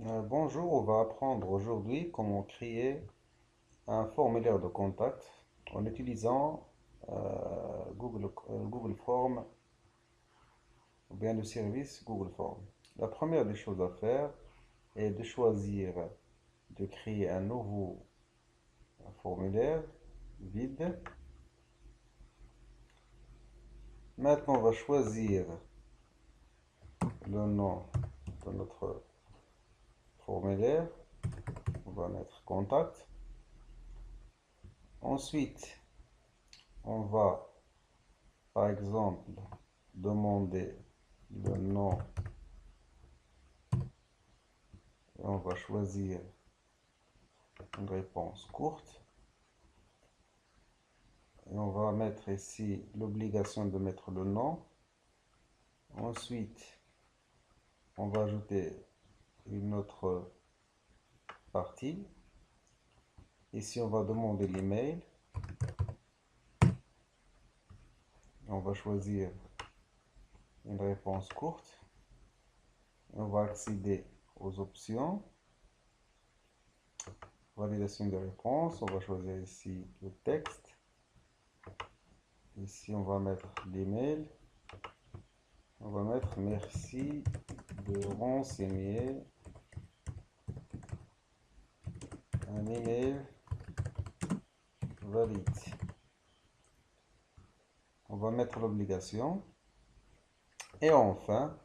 Bonjour, on va apprendre aujourd'hui comment créer un formulaire de contact en utilisant Google Form ou bien le service Google Form. La première des choses à faire est de choisir de créer un nouveau formulaire vide. Maintenant, on va choisir le nom de notre formulaire. On va mettre contact. Ensuite, on va par exemple demander le nom et on va choisir une réponse courte. Et on va mettre ici l'obligation de mettre le nom. Ensuite, on va ajouter une autre partie. Ici, on va demander l'email. On va choisir une réponse courte. On va accéder aux options. Validation de réponse. On va choisir ici le texte. Ici, on va mettre l'email. On va mettre merci de renseigner un email valide. On va mettre l'obligation. Et enfin,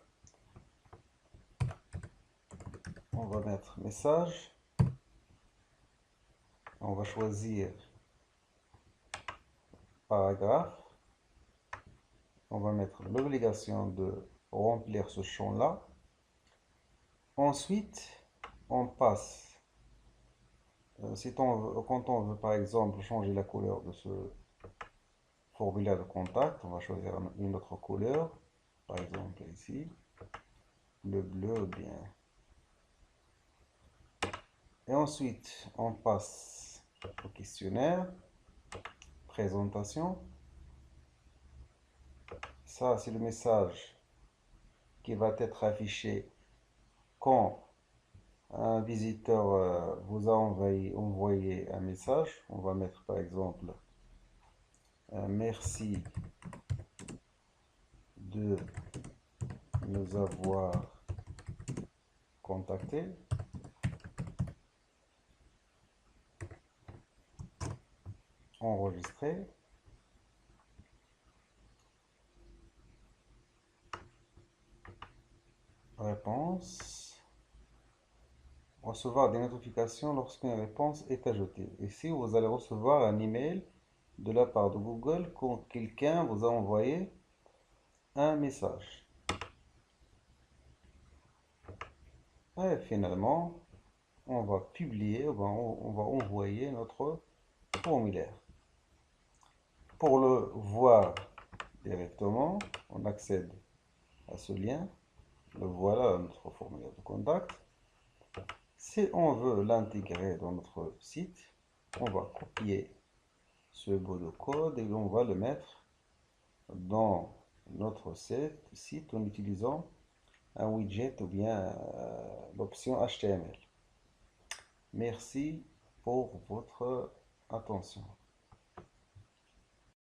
on va mettre message. On va choisir paragraphe. On va mettre l'obligation de remplir ce champ-là. Ensuite, on passe. Quand on veut par exemple changer la couleur de ce formulaire de contact, on va choisir une autre couleur. Par exemple ici, le bleu ou bien. Et ensuite, on passe au questionnaire, présentation. Ça, c'est le message qui va être affiché quand un visiteur vous a envoyé un message. On va mettre par exemple merci de nous avoir contacté. Enregistrer. Réponse. Recevoir des notifications lorsqu'une réponse est ajoutée. Ici, vous allez recevoir un email de la part de Google quand quelqu'un vous a envoyé un message. Et finalement, on va publier, on va envoyer notre formulaire. Pour le voir directement, on accède à ce lien. Le voilà, notre formulaire de contact. Si on veut l'intégrer dans notre site, on va copier ce bout de code et on va le mettre dans notre site en utilisant un widget ou bien l'option HTML. Merci pour votre attention.